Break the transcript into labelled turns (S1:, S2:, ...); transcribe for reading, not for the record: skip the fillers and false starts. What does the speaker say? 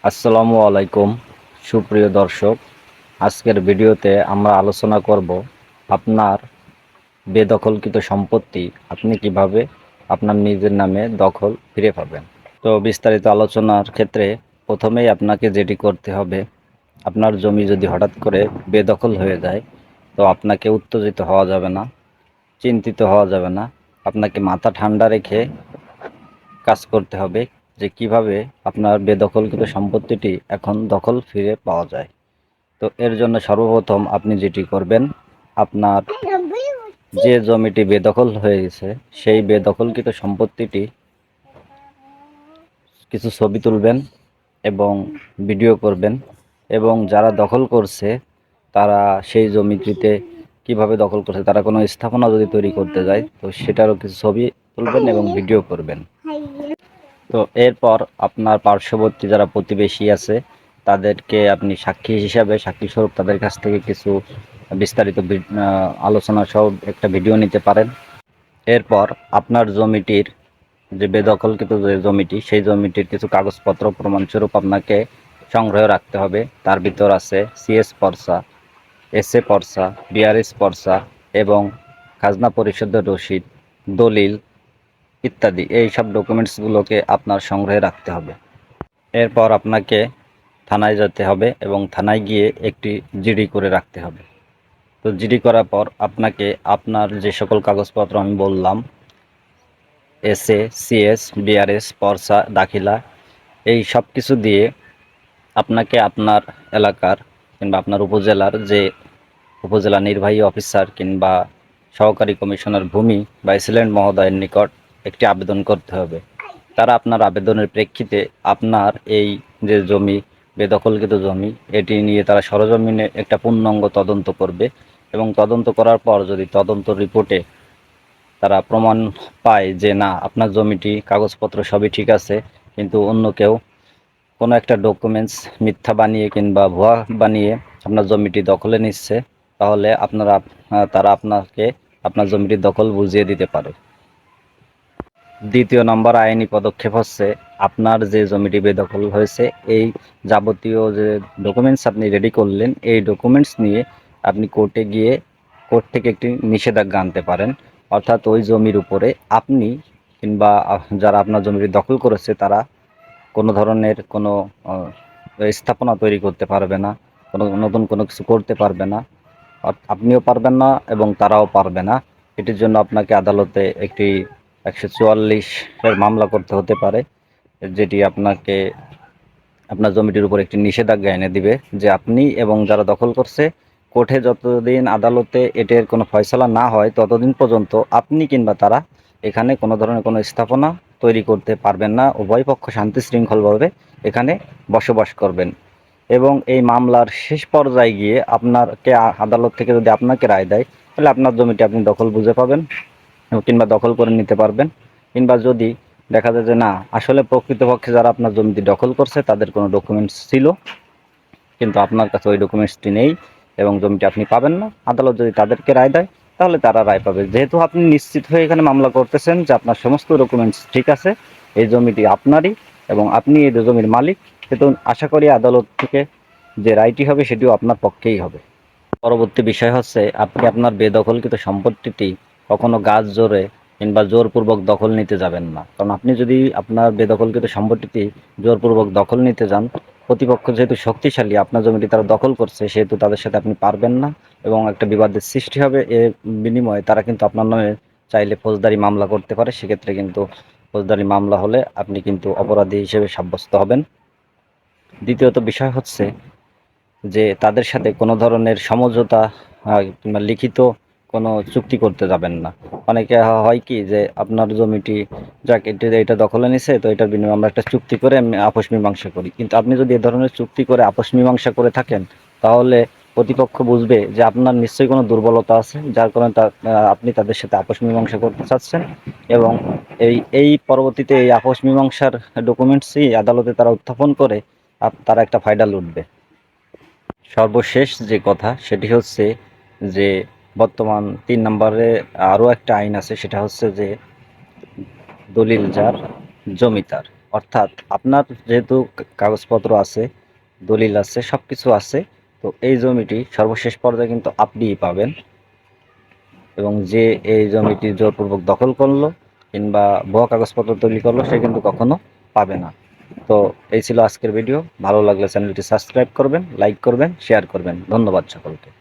S1: আসসালামু আলাইকুম সুপ্রিয় দর্শক। আজকের ভিডিওতে আমরা আলোচনা করব আপনার বেদখলকৃত সম্পত্তি আপনি কিভাবে আপনার নিজের নামে দখল ফিরে পাবেন। তো বিস্তারিত আলোচনার ক্ষেত্রে প্রথমেই আপনাকে যেটি করতে হবে, আপনার জমি যদি হঠাৎ করে বেদখল হয়ে যায় তো আপনাকে উত্তেজিত হওয়া যাবে না, চিন্তিত হওয়া যাবে না। আপনাকে মাথা ঠান্ডা রেখে কাজ করতে হবে যে কিভাবে আপনার বেদখলকৃত সম্পত্তিটি এখন দখল ফিরে পাওয়া যায়। তো এর জন্য সর্বপ্রথম আপনি যেটি করবেন, আপনার যে জমিটি বেদখল হয়ে গেছে সেই বেদখলকৃত সম্পত্তিটি কিছু ছবি তুলবেন এবং ভিডিও করবেন, এবং যারা দখল করছে তারা সেই জমিটিতে কিভাবে দখল করছে, তারা কোনো স্থাপনা যদি তৈরি করতে যায় তো সেটারও কিছু ছবি তুলবেন এবং ভিডিও করবেন। তো এরপর আপনার পার্শ্ববর্তী যারা প্রতিবেশী আছে তাদেরকে আপনি সাক্ষী হিসাবে, সাক্ষী স্বরূপ তাদের কাছ থেকে কিছু বিস্তারিত আলোচনা সহ একটা ভিডিও নিতে পারেন। এরপর আপনার জমিটির যে বেদখলকৃত যে জমিটি সেই জমিটির কিছু কাগজপত্র প্রমাণস্বরূপ আপনাকে সংগ্রহ রাখতে হবে। তার ভিতর আছে সিএস পর্চা, এসএ পর্চা, বিআরএস পর্চা এবং খাজনা পরিশোধের রসিদ, দলিল ইত্যাদি। এই সব ডকুমেন্টসগুলোকে আপনার সংগ্রহে রাখতে হবে। এরপর আপনাকে থানায় যেতে হবে এবং থানায় গিয়ে একটি জিডি করে রাখতে হবে। তো জিডি করার পর আপনাকে আপনার যে সকল কাগজপত্র আমি বললাম, এসএ, সিএস, বিআরএস, পর্চা, দাখিলা, এই সব কিছু দিয়ে আপনাকে আপনার এলাকার কিংবা আপনার উপজেলার যে উপজেলা নির্বাহী অফিসার কিংবা সহকারী কমিশনার ভূমি বা এসিল্যান্ড মহোদয়ের নিকট একটি আবেদন করতে হবে। তারা আপনার আবেদনের প্রেক্ষিতে আপনার এই যে জমি, বেদখলকৃত জমি, এটি নিয়ে তারা সরজমিনে একটা পূর্ণাঙ্গ তদন্ত করবে এবং তদন্ত করার পর যদি তদন্ত রিপোর্টে তারা প্রমাণ পায় যে না, আপনার জমিটি কাগজপত্র সবই ঠিক আছে, কিন্তু অন্য কেউ কোনো একটা ডকুমেন্টস মিথ্যা বানিয়ে কিংবা ভুয়া বানিয়ে আপনার জমিটি দখলে নিচ্ছে, তাহলে তারা আপনাকে আপনার জমিটির দখল বুঝিয়ে দিতে পারে। দ্বিতীয় নম্বর আইনি পদক্ষেপ হচ্ছে, আপনার যে জমিটি বেদখল হয়েছে এই যাবতীয় যে ডকুমেন্টস আপনি রেডি করলেন, এই ডকুমেন্টস নিয়ে আপনি কোর্টে গিয়ে কোর্ট থেকে একটি নিষেধাজ্ঞা আনতে পারেন। অর্থাৎ ওই জমির উপরে আপনি কিংবা যারা আপনার জমিটি দখল করেছে তারা কোনো ধরনের কোনো স্থাপনা তৈরি করতে পারবে না, কোনো নতুন কোনো কিছু করতে পারবে না, আপনিও পারবেন না এবং তারাও পারবে না। এটির জন্য আপনাকে আদালতে একটি 144-এর মামলা করতে হতে পারে, যেটি আপনাকে আপনার জমিটির উপর একটি নিষেধাজ্ঞা এনে দিবে যে আপনি এবং যারা দখল করছে কোর্টে যতদিন আদালতে এটির কোনো ফয়সালা না হয় ততদিন পর্যন্ত আপনি কিংবা তারা এখানে কোনো ধরনের কোনো স্থাপনা তৈরি করতে পারবেন না। উভয় পক্ষ শান্তি শৃঙ্খলভাবে এখানে বসবাস করবেন। এবং এই মামলার শেষ পর্যায়ে গিয়ে আপনাকে আদালত থেকে যদি আপনাকে রায় দেয় তাহলে আপনার জমিটি আপনি দখল বুঝে পাবেন কিংবা দখল করে নিতে পারবেন। কিংবা যদি দেখা যায় যে না, আসলে প্রকৃতপক্ষে যারা আপনার জমিটি দখল করছে তাদের কোনো ডকুমেন্টস ছিল কিন্তু আপনার কাছে ওই ডকুমেন্টসটি নেই এবং জমিটি আপনি পাবেন না, আদালত যদি তাদেরকে রায় দেয় তাহলে তারা রায় পাবে। যেহেতু আপনি নিশ্চিত হয়ে এখানে মামলা করতেছেন যে আপনার সমস্ত ডকুমেন্টস ঠিক আছে, এই জমিটি আপনারই এবং আপনি এই জমির মালিক, সেহেতু আশা করি আদালত থেকে যে রায়টি হবে সেটিও আপনার পক্ষেই হবে। পরবর্তী বিষয় হচ্ছে, আপনি আপনার বেদখলকৃত সম্পত্তিটি কখনো গাছ জোরে কিংবা জোরপূর্বক দখল নিতে যাবেন না। কারণ আপনি যদি আপনার বেদখলকৃত সম্পত্তিটি জোরপূর্বক দখল নিতে যান, প্রতিপক্ষ যেহেতু শক্তিশালী, আপনার জমিটি তারা দখল করছে, সেহেতু তাদের সাথে আপনি পারবেন না এবং একটা বিবাদের সৃষ্টি হবে। এর বিনিময়ে তারা কিন্তু আপনার নামে চাইলে ফৌজদারি মামলা করতে পারে। সেক্ষেত্রে কিন্তু ফৌজদারি মামলা হলে আপনি কিন্তু অপরাধী হিসেবে সাব্যস্ত হবেন। দ্বিতীয়ত বিষয় হচ্ছে যে তাদের সাথে কোনো ধরনের সমঝোতা কিংবা লিখিত কোনো চুক্তি করতে যাবেন না। অনেকে হয় কি যে আপনার জমিটি যাক এটা দখলে নিছে, তো এটার বিনিময়ে আমরা একটা চুক্তি করে আমি আপোষ মীমাংসা করি। কিন্তু আপনি যদি এ ধরনের চুক্তি করে আপোষ মীমাংসা করে থাকেন তাহলে প্রতিপক্ষ বুঝবে যে আপনার নিশ্চয়ই কোনো দুর্বলতা আছে, যার কারণে আপনি তাদের সাথে আপোষ মীমাংসা করতে চাচ্ছেন এবং এই পরবর্তীতে এই আপোষ মীমাংসার ডকুমেন্টসই আদালতে তারা উত্থাপন করে তারা একটা ফায়দা লুটবে। সর্বশেষ যে কথা সেটি হচ্ছে যে বর্তমান 3 নম্বরে আরও একটা আইন আছে, সেটা হচ্ছে যে দলিল যার জমি তার। অর্থাৎ আপনার যেহেতু কাগজপত্র আছে, দলিল আছে, সব কিছু আছে, তো এই জমিটি সর্বশেষ পর্যায়ে কিন্তু আপনিই পাবেন। এবং যে এই জমিটি জোরপূর্বক দখল করলো কিংবা ভুয়া কাগজপত্র তৈরি করলো সে কিন্তু কখনো পাবে না। তো এই ছিল আজকের ভিডিও। ভালো লাগলে চ্যানেলটি সাবস্ক্রাইব করবেন, লাইক করবেন, শেয়ার করবেন। ধন্যবাদ সকলকে।